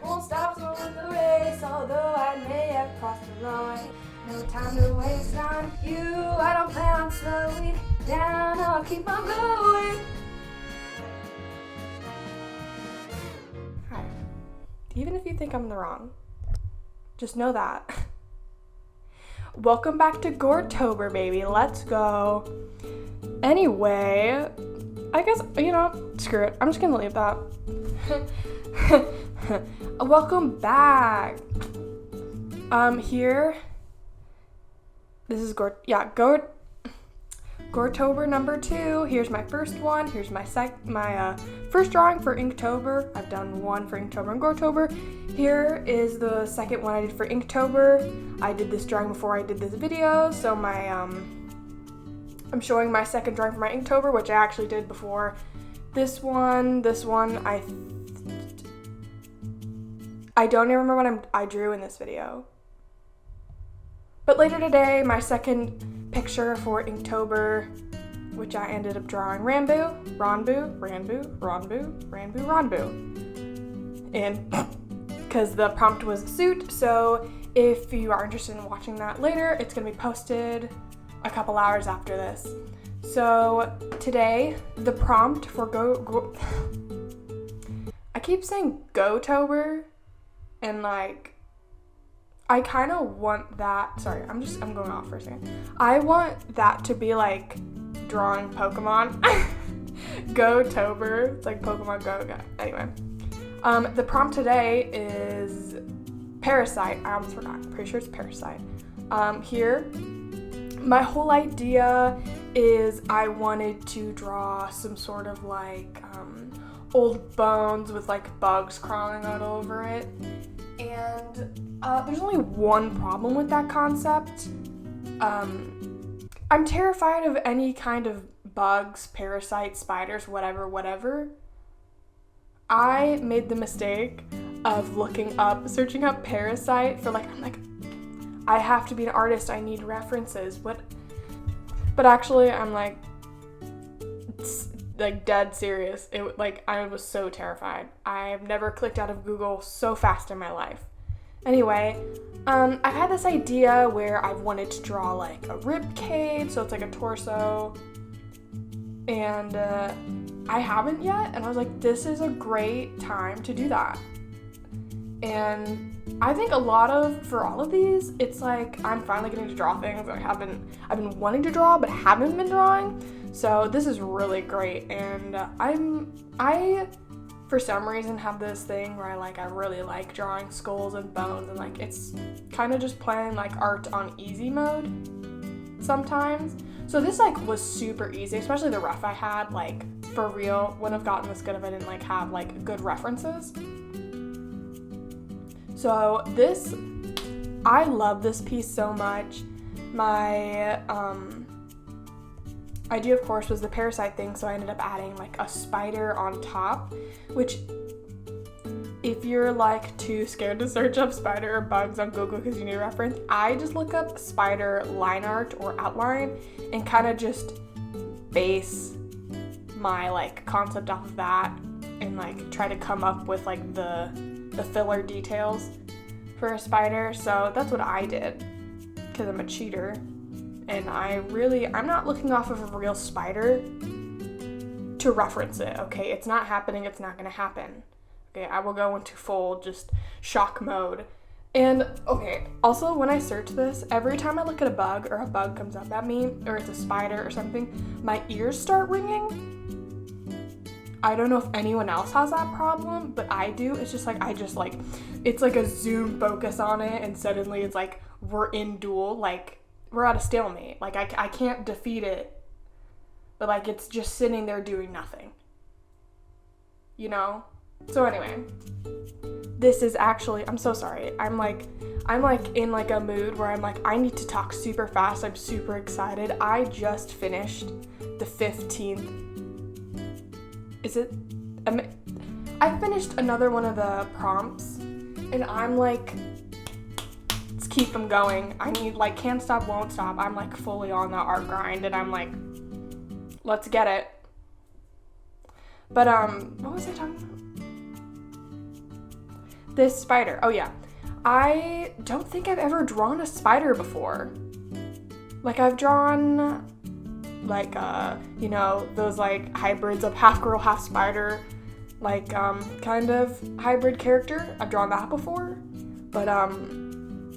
won't stop slowing the race, although I may have crossed the line. No time to waste on you, I don't plan on slowing down, I'll keep on going. Hi. Even if you think I'm in the wrong, just know that. Welcome back to Goretober, baby. Let's go. Anyway, I guess, screw it. I'm just gonna leave that. Welcome back. Here, this is Goretober number 2. Here's my first one. Here's my first drawing for Inktober. I've done one for Inktober and Goretober. Here is the second one I did for Inktober. I did this drawing before I did this video, so I'm showing my second drawing for my Inktober, which I actually did before this one. I don't even remember what I drew in this video. But later today, my second picture for Inktober, which I ended up drawing Ranboo. And because the prompt was a suit, so if you are interested in watching that later, it's gonna be posted a couple hours after this. So today, the prompt for I keep saying Go-tober, and I kind of want that, sorry, I'm going off for a second. I want that to be like drawing Pokemon. Go-tober, it's like Pokemon Go. Anyway, the prompt today is Parasite. I almost forgot, I'm pretty sure it's Parasite. Here, my whole idea is I wanted to draw some sort of old bones with bugs crawling out over it. And there's only one problem with that concept. I'm terrified of any kind of bugs, parasites, spiders, whatever. I made the mistake of searching up Parasite for I have to be an artist, I need references. But actually I'm dead serious. I was so terrified. I've never clicked out of Google so fast in my life. Anyway, I've had this idea where I've wanted to draw a rib cage, so it's a torso, and I haven't yet, and I was like, this is a great time to do that. And I think for all of these, it's I'm finally getting to draw things I've been wanting to draw but haven't been drawing. So this is really great, and I for some reason have this thing where I really like drawing skulls and bones, and it's kind of just playing art on easy mode sometimes. So this was super easy, especially the rough I had. For real, wouldn't have gotten this good if I didn't have good references. So this, I love this piece so much. My idea, of course, was the Parasite thing, so I ended up adding a spider on top, which if you're too scared to search up spider or bugs on Google because you need a reference, I just look up spider line art or outline and kind of just base my concept off of that and try to come up with the filler details for a spider. So that's what I did because I'm a cheater. And I'm not looking off of a real spider to reference it, okay? It's not happening, it's not gonna happen. Okay, I will go into full just shock mode. And, okay, also when I search this, every time I look at a bug or a bug comes up at me, or it's a spider or something, my ears start ringing. I don't know if anyone else has that problem, but I do. It's just it's a zoom focus on it, and suddenly it's we're in duel, we're at a stalemate. I can't defeat it, but it's just sitting there doing nothing. So anyway, this is actually, I'm so sorry. I'm in a mood where I need to talk super fast. I'm super excited. I just finished the 15th. I finished another one of the prompts, and I'm let's keep them going. I need can't stop, won't stop. I'm fully on the art grind, and I'm let's get it. But what was I talking about? this spider. Oh yeah. I don't think I've ever drawn a spider before. Like I've drawn like you know, those like hybrids of half girl, half spider, like kind of hybrid character. I've drawn that before, but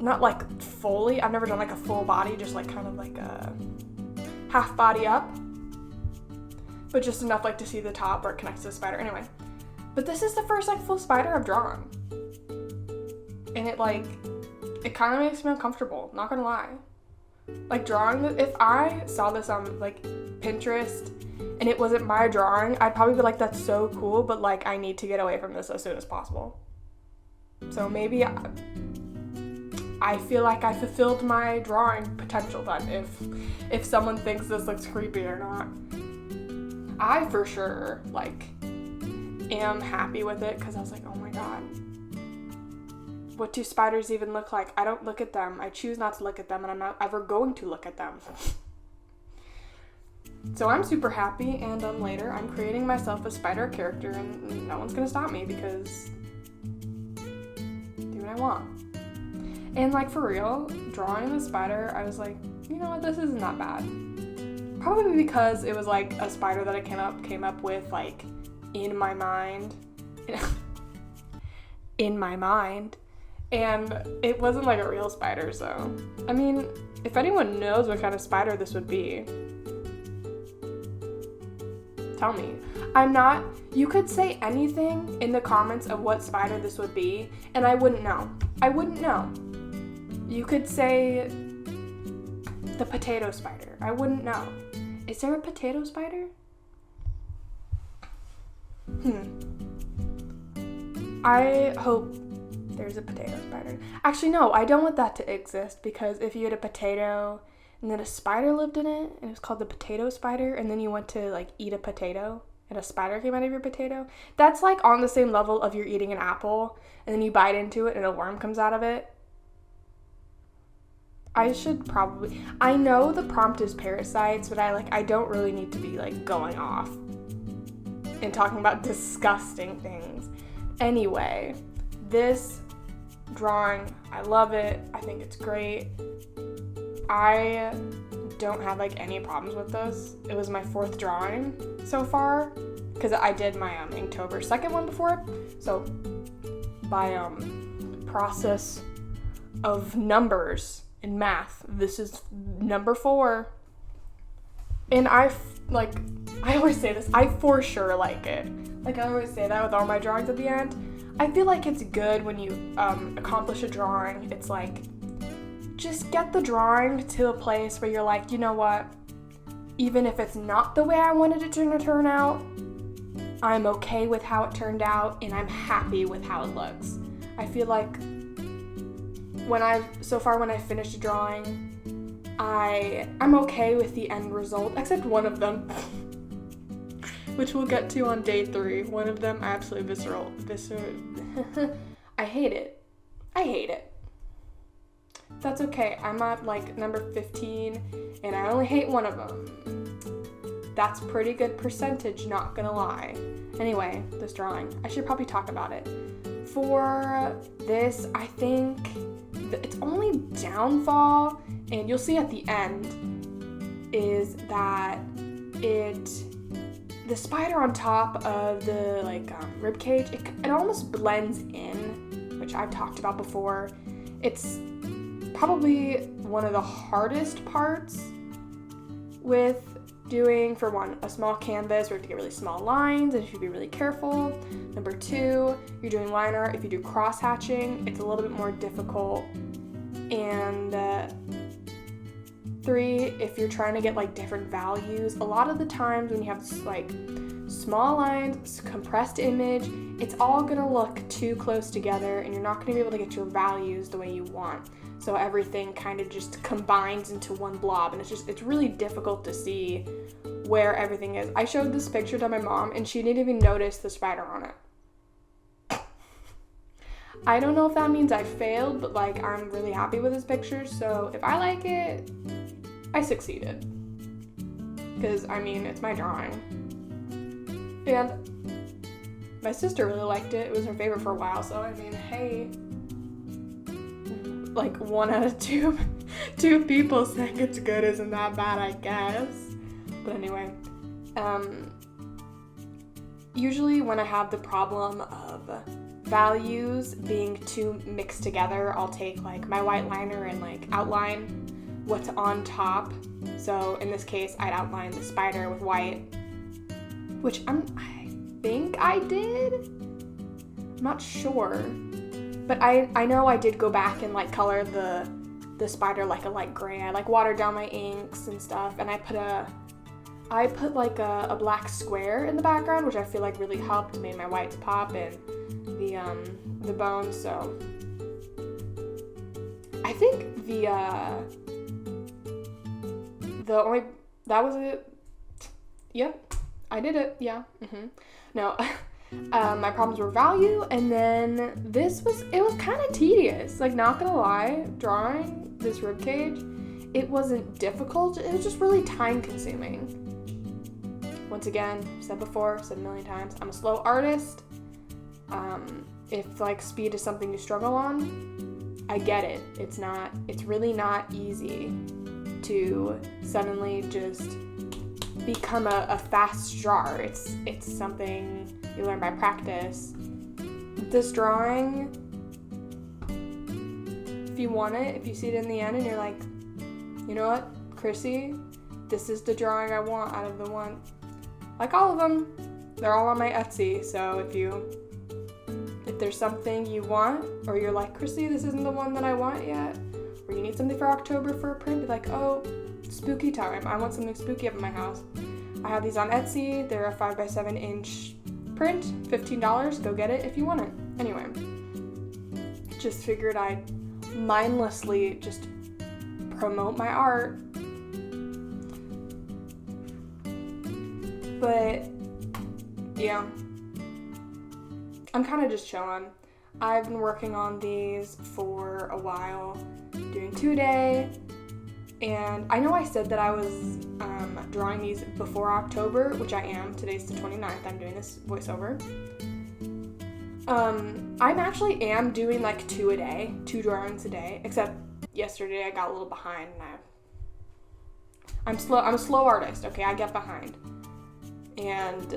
not like fully. I've never done like a full body, just like kind of like a half body up, but just enough like to see the top where it connects to the spider. Anyway, but this is the first like full spider I've drawn, and it kind of makes me uncomfortable, not gonna lie. Like drawing, if I saw this on like Pinterest and it wasn't my drawing, I'd probably be like, that's so cool, but like I need to get away from this as soon as possible. So maybe I feel like I fulfilled my drawing potential then, if someone thinks this looks creepy or not. I for sure like am happy with it, because I was like, oh my god, what do spiders even look like? I don't look at them. I choose not to look at them, and I'm not ever going to look at them. So I'm super happy, and later I'm creating myself a spider character, and no one's gonna stop me because do what I want. And like for real, drawing the spider, I was like, you know what, this isn't that bad. Probably because it was like a spider that I came up with like in my mind. In my mind. And it wasn't like a real spider, so I mean, if anyone knows what kind of spider this would be, tell me. You could say anything in the comments of what spider this would be, and I wouldn't know. You could say the potato spider. I wouldn't know. Is there a potato spider? I hope there's a potato spider. Actually, no, I don't want that to exist, because if you had a potato and then a spider lived in it, and it was called the potato spider, and then you went to like eat a potato and a spider came out of your potato, that's like on the same level of you're eating an apple and then you bite into it and a worm comes out of it. I know the prompt is parasites, but I don't really need to be like going off and talking about disgusting things. Anyway, this drawing, I love it. I think it's great. I don't have like any problems with this. It was my 4th drawing so far, because I did my Inktober 2nd one before. So by process of numbers in math, this is number 4. And I always say this, I for sure like it. Like I always say that with all my drawings at the end. I feel like it's good when you accomplish a drawing. It's like, just get the drawing to a place where you're like, you know what? Even if it's not the way I wanted it to turn out, I'm okay with how it turned out, and I'm happy with how it looks. I feel like when I finished a drawing, I'm okay with the end result, except one of them, which we'll get to on day 3. One of them, absolutely visceral. I hate it. That's okay. I'm at like number 15, and I only hate one of them. That's pretty good percentage, not gonna lie. Anyway, this drawing, I should probably talk about it. For this, I think its only downfall, and you'll see at the end, is that the spider on top of the rib cage, it almost blends in, which I've talked about before. It's probably one of the hardest parts with doing, for one, a small canvas where you have to get really small lines and you should be really careful. Number 2, you're doing line art. If you do cross hatching, it's a little bit more difficult. And 3, if you're trying to get different values, a lot of the times when you have small lines, compressed image, it's all gonna look too close together and you're not gonna be able to get your values the way you want. So everything kind of just combines into one blob, and it's really difficult to see where everything is. I showed this picture to my mom and she didn't even notice the spider on it. I don't know if that means I failed, but I'm really happy with this picture, so if I like it, I succeeded. Because, it's my drawing. And My sister really liked it. It was her favorite for a while, so I mean, hey, like 1 out of 2 people saying it's good isn't that bad, I guess. But anyway, usually when I have the problem of values being too mixed together, I'll take like my white liner and like outline what's on top. So in this case, I'd outline the spider with white, which I think I did. I'm not sure, but I know I did go back and like color the spider like a light gray. I like watered down my inks and stuff, and I put like a black square in the background, which I feel like really helped, made my whites pop and the bones. So I think that was it. Yep, I did it. Yeah. No, my problems were value, and then it was kind of tedious. Like, not gonna lie, drawing this rib cage, it wasn't difficult. It was just really time consuming. Once again, said before, said a million times, I'm a slow artist. If like speed is something you struggle on, I get it. It's really not easy to suddenly just become a fast drawer. It's something you learn by practice. This drawing, if you want it, if you see it in the end and you're like, you know what, Chrissy, this is the drawing I want out of the one. Like all of them, they're all on my Etsy. So if there's something you want, or you're like, Chrissy, this isn't the one that I want yet, or you need something for October for a print, be like, oh, spooky time. I want something spooky up in my house. I have these on Etsy. They're a 5x7 inch print, $15. Go get it if you want it. Anyway, just figured I'd mindlessly just promote my art. But yeah, I'm kind of just chilling. I've been working on these for a while, doing 2-day, and I know I said that I was drawing these before October, which I am. Today's the 29th. I'm doing this voiceover. I actually am doing like 2 a day, 2 drawings a day, except yesterday I got a little behind, and I'm a slow artist, okay? I get behind. And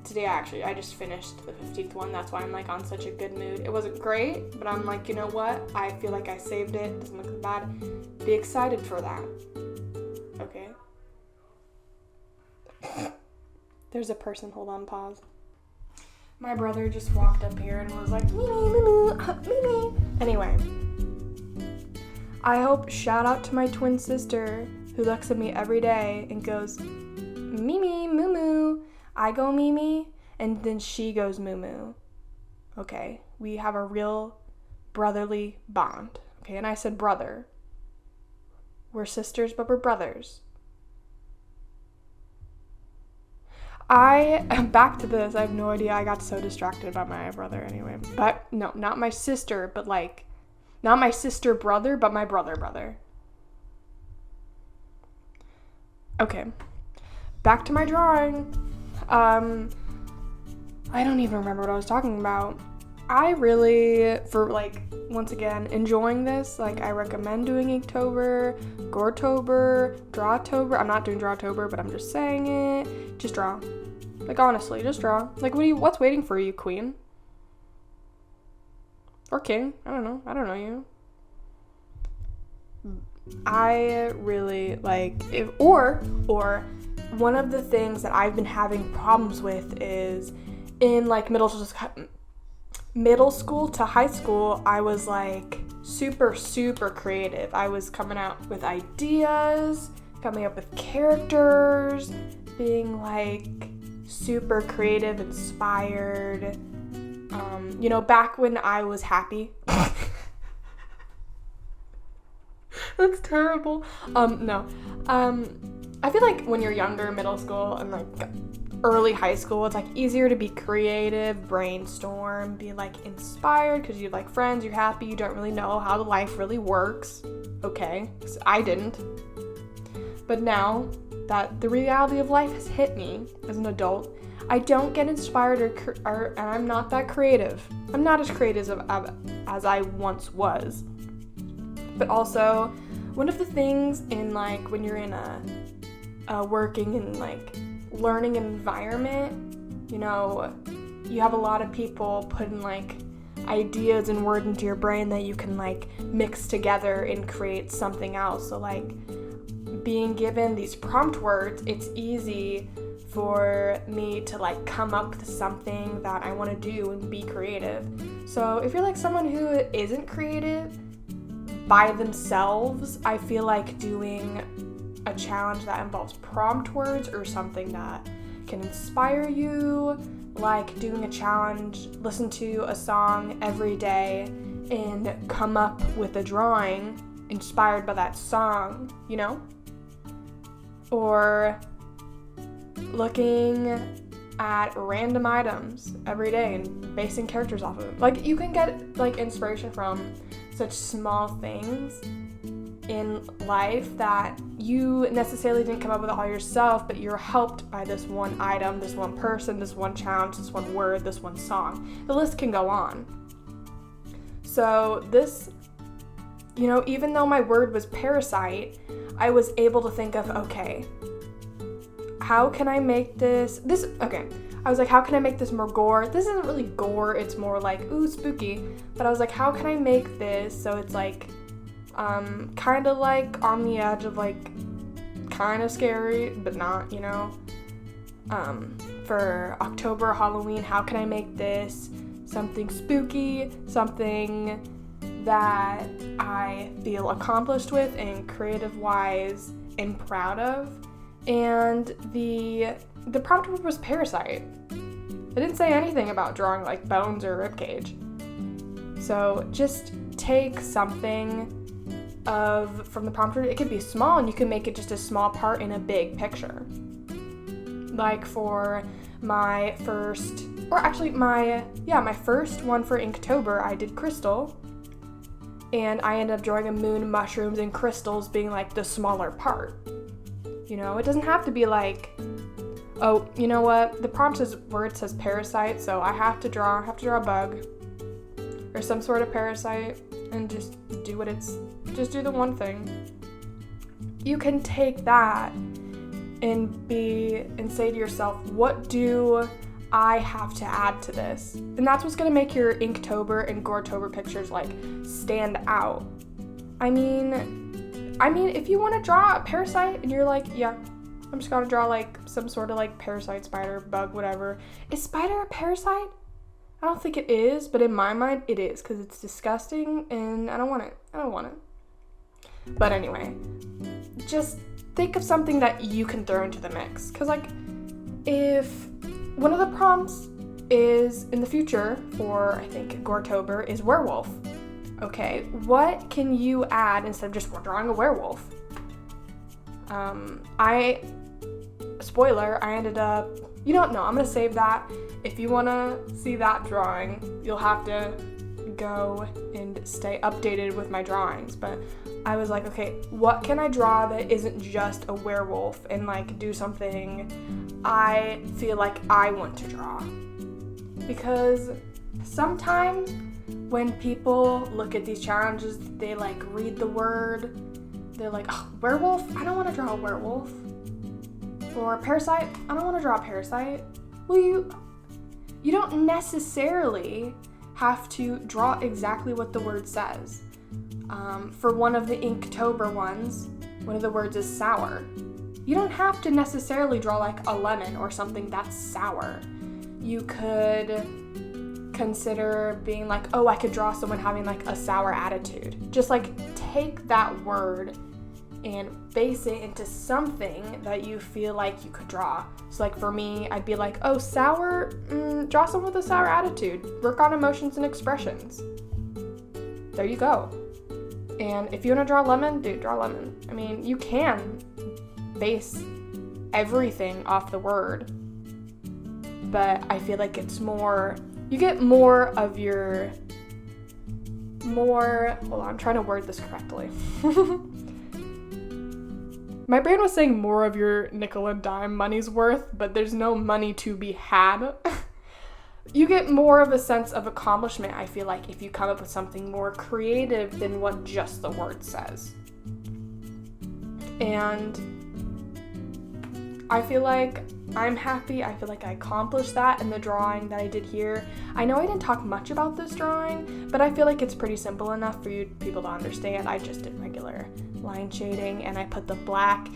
today I just finished the 15th one. That's why I'm like on such a good mood. It wasn't great, but I'm like, you know what? I feel like I saved it. Doesn't look as bad. Be excited for that. Okay. There's a person. Hold on, pause. My brother just walked up here and was like, Mimi. Anyway, I hope, shout out to my twin sister who looks at me every day and goes, Mimi, moo moo. I go Mimi, and then she goes moo moo. Okay, we have a real brotherly bond. Okay, and I said brother. We're sisters, but we're brothers. Back to this, I have no idea. I got so distracted by my brother anyway. But no, not my sister, but like, not my sister brother, but my brother. Okay. Back to my drawing. I don't even remember what I was talking about. I really, for like, once again, enjoying this. Like, I recommend doing Inktober, Goretober, Drawtober. I'm not doing Drawtober, but I'm just saying it. Just draw. Like, honestly, just draw. Like, what's waiting for you, queen? Or king. I don't know you. I really like it. Or one of the things that I've been having problems with is in like middle school to high school, I was like super creative. I was coming out with ideas, coming up with characters, being like super creative, inspired. Back when I was happy. That's terrible. No. I feel like when you're younger, middle school and like early high school, it's like easier to be creative, brainstorm, be like inspired because you have like friends, you're happy, you don't really know how life really works. Okay, so I didn't. But now that the reality of life has hit me as an adult, I don't get inspired and I'm not that creative. I'm not as creative as I once was. But also, one of the things in like when you're in a working and like learning environment, you know, you have a lot of people putting like ideas and words into your brain that you can like mix together and create something else. So like being given these prompt words, it's easy for me to like come up with something that I want to do and be creative. So if you're like someone who isn't creative by themselves, I feel like doing a challenge that involves prompt words or something that can inspire you, like doing a challenge, listen to a song every day and come up with a drawing inspired by that song, you know? Or looking at random items every day and basing characters off of them. Like, you can get like inspiration from such small things in life that you necessarily didn't come up with it all yourself, but you're helped by this one item, this one person, this one challenge, this one word, this one song. The list can go on. So this, you know, even though my word was parasite, I was able to think of, okay, how can I make this, okay, I was like, how can I make this more gore? This isn't really gore, it's more like, ooh, spooky. But I was like, how can I make this so it's like, kind of like on the edge of like, kind of scary, but not, you know? For October, Halloween, how can I make this something spooky, something that I feel accomplished with and creative-wise and proud of? And the prompt word was parasite. It didn't say anything about drawing like bones or ribcage. So just take something from the prompt word. It could be small and you can make it just a small part in a big picture. Like for my first one for Inktober, I did crystal. And I ended up drawing a moon, mushrooms, and crystals being like the smaller part. You know, it doesn't have to be like, oh, you know what? The prompt says word says parasite, so I have to draw a bug or some sort of parasite and just do the one thing. You can take that and say to yourself, what do I have to add to this? And that's what's gonna make your Inktober and Goretober pictures like stand out. I mean, if you want to draw a parasite and you're like, yeah, I'm just gonna draw like some sort of like parasite, spider, bug, whatever. Is spider a parasite? I don't think it is, but in my mind it is, because it's disgusting and I don't want it. But anyway, just think of something that you can throw into the mix. Because like, if one of the prompts is in the future for, I think, Goretober is werewolf. Okay, what can you add instead of just drawing a werewolf? Spoiler, I ended up, you don't know, I'm gonna save that. If you wanna see that drawing, you'll have to go and stay updated with my drawings. But I was like, okay, what can I draw that isn't just a werewolf and like do something I feel like I want to draw? Because sometimes when people look at these challenges, they like read the word, they're like, oh, werewolf? I don't want to draw a werewolf. Or parasite? I don't want to draw a parasite. Well, you don't necessarily have to draw exactly what the word says. For one of the Inktober ones, one of the words is sour. You don't have to necessarily draw like a lemon or something that's sour. You could consider being like, oh, I could draw someone having like a sour attitude. Just like take that word and base it into something that you feel like you could draw. So like for me, I'd be like, oh, sour, draw someone with a sour attitude. Work on emotions and expressions. There you go. And if you want to draw lemon, dude, draw lemon. I mean, you can base everything off the word, but I feel like it's more, you get more of your, hold on, I'm trying to word this correctly. My brain was saying more of your nickel and dime money's worth, but there's no money to be had. You get more of a sense of accomplishment, I feel like, if you come up with something more creative than what just the word says. And I feel like I'm happy. I feel like I accomplished that in the drawing that I did here. I know I didn't talk much about this drawing, but I feel like it's pretty simple enough for you people to understand. I just did regular line shading, and I put the black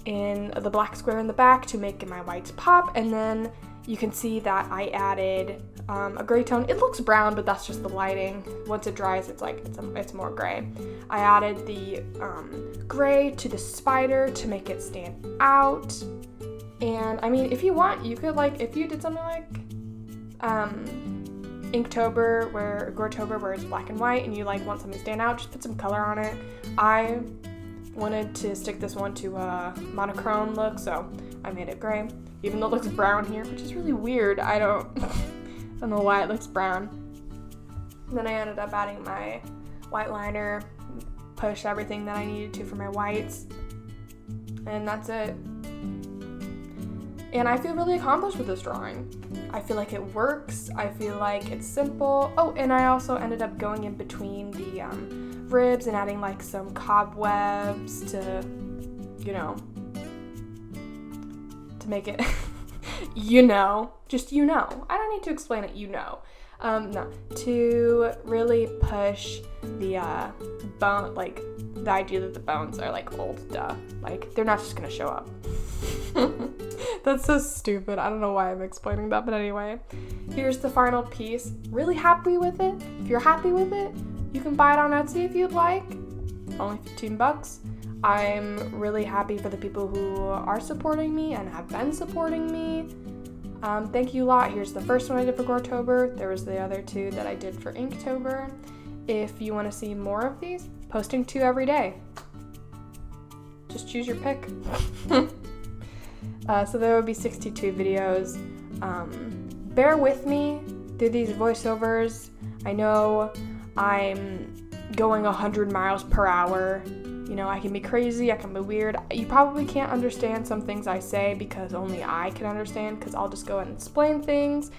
in the black square in the back to make my whites pop, and then you can see that I added a gray tone. It looks brown, but that's just the lighting. Once it dries, it's more gray. I added the gray to the spider to make it stand out. And I mean, if you want, you could if you did something like Inktober, Goretober, where it's black and white, and you want something to stand out, just put some color on it. I wanted to stick this one to a monochrome look, so I made it gray, even though it looks brown here, which is really weird. I don't know why it looks brown. And then I ended up adding my white liner, pushed everything that I needed to for my whites, and that's it. And I feel really accomplished with this drawing. I feel like it works. I feel like it's simple. Oh, and I also ended up going in between the ribs and adding some cobwebs to make it, just I don't need to explain it, no, to really push the bone, the idea that the bones are old, duh. They're not just gonna show up. That's so stupid. I don't know why I'm explaining that, but anyway, here's the final piece. Really happy with it. If you're happy with it, you can buy it on Etsy if you'd like. Only $15. I'm really happy for the people who are supporting me and have been supporting me. Thank you a lot. Here's the first one I did for Goretober. There was the other two that I did for Inktober. If you want to see more of these, posting 2 every day. Just choose your pick. So there will be 62 videos. Bear with me through these voiceovers. I know I'm going 100 miles per hour. I can be crazy, I can be weird. You probably can't understand some things I say because only I can understand, because I'll just go and explain things.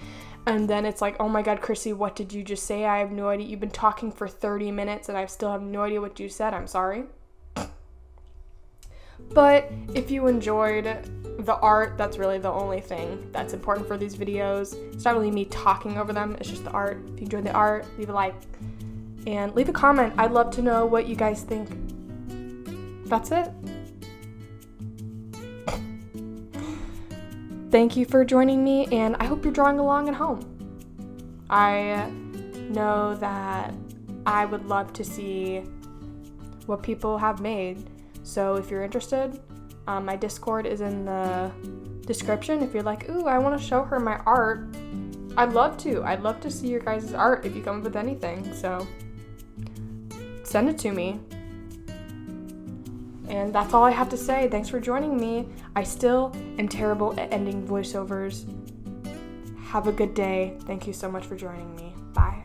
And then it's oh my God, Chrissy, what did you just say? I have no idea. You've been talking for 30 minutes and I still have no idea what you said. I'm sorry. But if you enjoyed the art, that's really the only thing that's important for these videos. It's not really me talking over them, it's just the art. If you enjoyed the art, leave a like and leave a comment. I'd love to know what you guys think. That's it. Thank you for joining me, and I hope you're drawing along at home. I know that I would love to see what people have made. So if you're interested, my Discord is in the description. If you're ooh, I want to show her my art, I'd love to. I'd love to see your guys' art if you come up with anything. So send it to me. And that's all I have to say. Thanks for joining me. I still am terrible at ending voiceovers. Have a good day. Thank you so much for joining me. Bye.